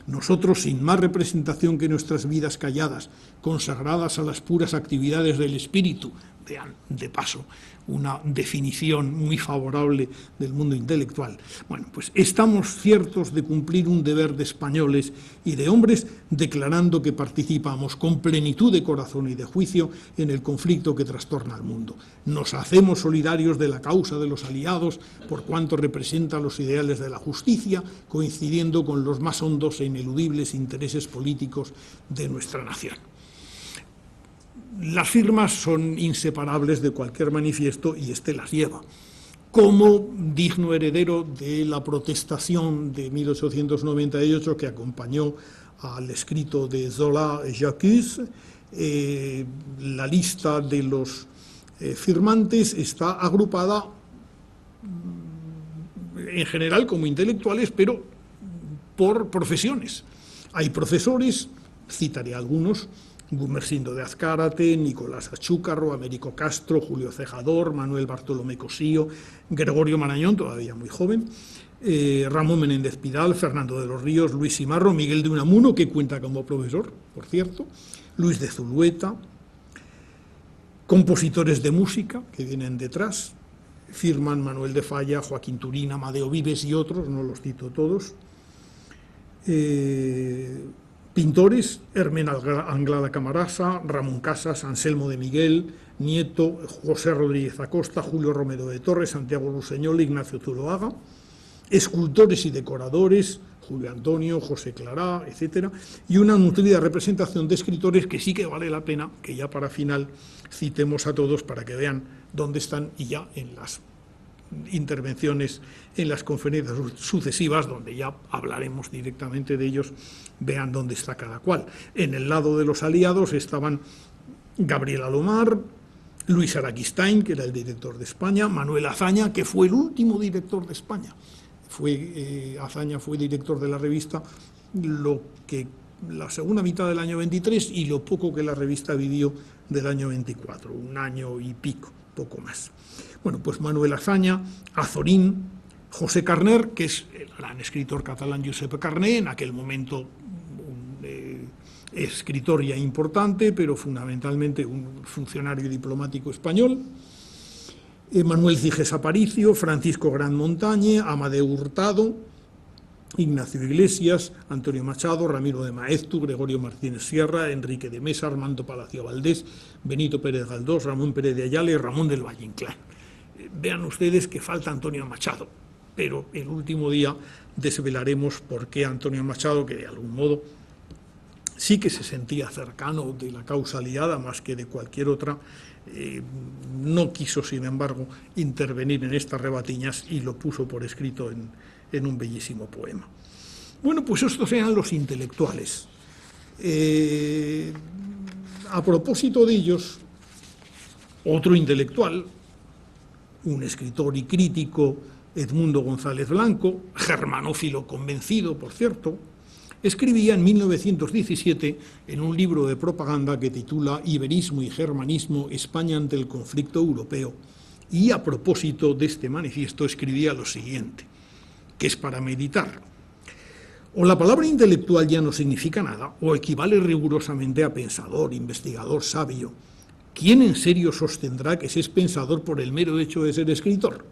Nosotros, sin más representación que nuestras vidas calladas, consagradas a las puras actividades del espíritu, vean, de paso, una definición muy favorable del mundo intelectual. Bueno, pues estamos ciertos de cumplir un deber de españoles y de hombres, declarando que participamos con plenitud de corazón y de juicio en el conflicto que trastorna al mundo. Nos hacemos solidarios de la causa de los aliados por cuanto representa los ideales de la justicia, coincidiendo con los más hondos e ineludibles intereses políticos de nuestra nación. Las firmas son inseparables de cualquier manifiesto y este las lleva. Como digno heredero de la protestación de 1898 que acompañó al escrito de Zola Jacques, la lista de los firmantes está agrupada en general como intelectuales, pero por profesiones. Hay profesores, citaré algunos: Gumersindo de Azcárate, Nicolás Achúcarro, Américo Castro, Julio Cejador, Manuel Bartolomé Cosío, Gregorio Marañón, todavía muy joven, Ramón Menéndez Pidal, Fernando de los Ríos, Luis Simarro, Miguel de Unamuno, que cuenta como profesor, por cierto, Luis de Zulueta, compositores de música que vienen detrás, firman Manuel de Falla, Joaquín Turín, Amadeo Vives y otros, no los cito todos. Pintores: Hermen Anglada Camarasa, Ramón Casas, Anselmo de Miguel, Nieto, José Rodríguez Acosta, Julio Romero de Torres, Santiago Ruseñol, Ignacio Zuloaga. Escultores y decoradores: Julio Antonio, José Clará, etc. Y una nutrida representación de escritores que sí que vale la pena que ya para final citemos a todos para que vean dónde están, y ya en las intervenciones en las conferencias sucesivas, donde ya hablaremos directamente de ellos, vean dónde está cada cual. En el lado de los aliados estaban Gabriel Alomar, Luis Araquistain, que era el director de España, Manuel Azaña, que fue el último director de España. Azaña fue director de la revista la segunda mitad del año 23 y lo poco que la revista vivió del año 24, un año y pico, poco más. Bueno, pues Manuel Azaña, Azorín, José Carner, que es el gran escritor catalán Josep Carner, en aquel momento un escritor ya importante, pero fundamentalmente un funcionario diplomático español, Manuel Ciges Aparicio, Francisco Gran Montañe, Amadeo Hurtado, Ignacio Iglesias, Antonio Machado, Ramiro de Maeztu, Gregorio Martínez Sierra, Enrique de Mesa, Armando Palacio Valdés, Benito Pérez Galdós, Ramón Pérez de Ayala y Ramón del Valle Inclán. Vean ustedes que falta Antonio Machado, pero el último día desvelaremos por qué Antonio Machado, que de algún modo sí que se sentía cercano de la causa aliada más que de cualquier otra, no quiso, sin embargo, intervenir en estas rebatiñas y lo puso por escrito en un bellísimo poema. Bueno, pues estos eran los intelectuales. A propósito de ellos, otro intelectual, un escritor y crítico, Edmundo González Blanco, germanófilo convencido, por cierto, escribía en 1917 en un libro de propaganda que titula Iberismo y Germanismo, España ante el conflicto europeo, y a propósito de este manifiesto escribía lo siguiente, que es para meditar. O la palabra intelectual ya no significa nada, o equivale rigurosamente a pensador, investigador, sabio. ¿Quién en serio sostendrá que se es pensador por el mero hecho de ser escritor?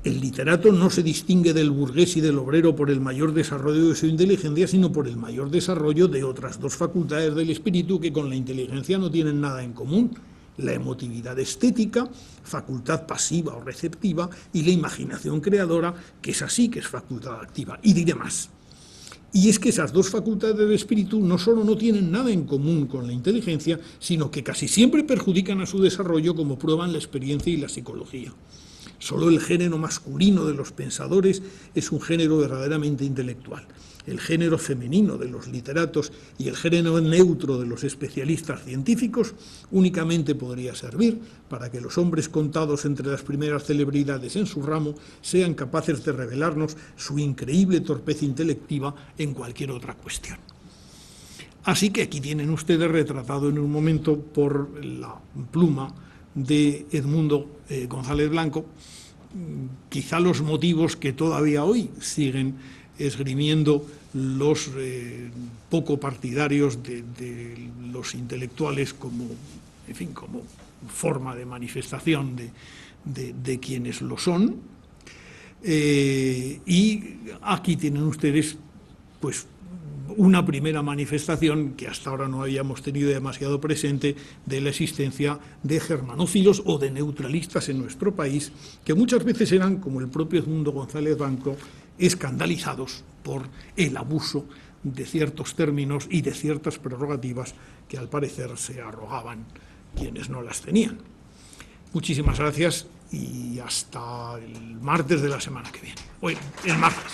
El literato no se distingue del burgués y del obrero por el mayor desarrollo de su inteligencia, sino por el mayor desarrollo de otras dos facultades del espíritu que con la inteligencia no tienen nada en común: la emotividad estética, facultad pasiva o receptiva, y la imaginación creadora, que es así, que es facultad activa. Y diré más. Y es que esas dos facultades del espíritu no solo no tienen nada en común con la inteligencia, sino que casi siempre perjudican a su desarrollo, como prueban la experiencia y la psicología. Solo el género masculino de los pensadores es un género verdaderamente intelectual. El género femenino de los literatos y el género neutro de los especialistas científicos únicamente podría servir para que los hombres contados entre las primeras celebridades en su ramo sean capaces de revelarnos su increíble torpeza intelectiva en cualquier otra cuestión. Así que aquí tienen ustedes retratado en un momento por la pluma de Edmundo González Blanco, quizá los motivos que todavía hoy siguen esgrimiendo los poco partidarios de los intelectuales como, en fin, como forma de manifestación de quienes lo son. Y aquí tienen ustedes, pues, una primera manifestación que hasta ahora no habíamos tenido demasiado presente de la existencia de germanófilos o de neutralistas en nuestro país, que muchas veces eran, como el propio Edmundo González Blanco, escandalizados por el abuso de ciertos términos y de ciertas prerrogativas que al parecer se arrogaban quienes no las tenían. Muchísimas gracias y hasta el martes de la semana que viene. El martes.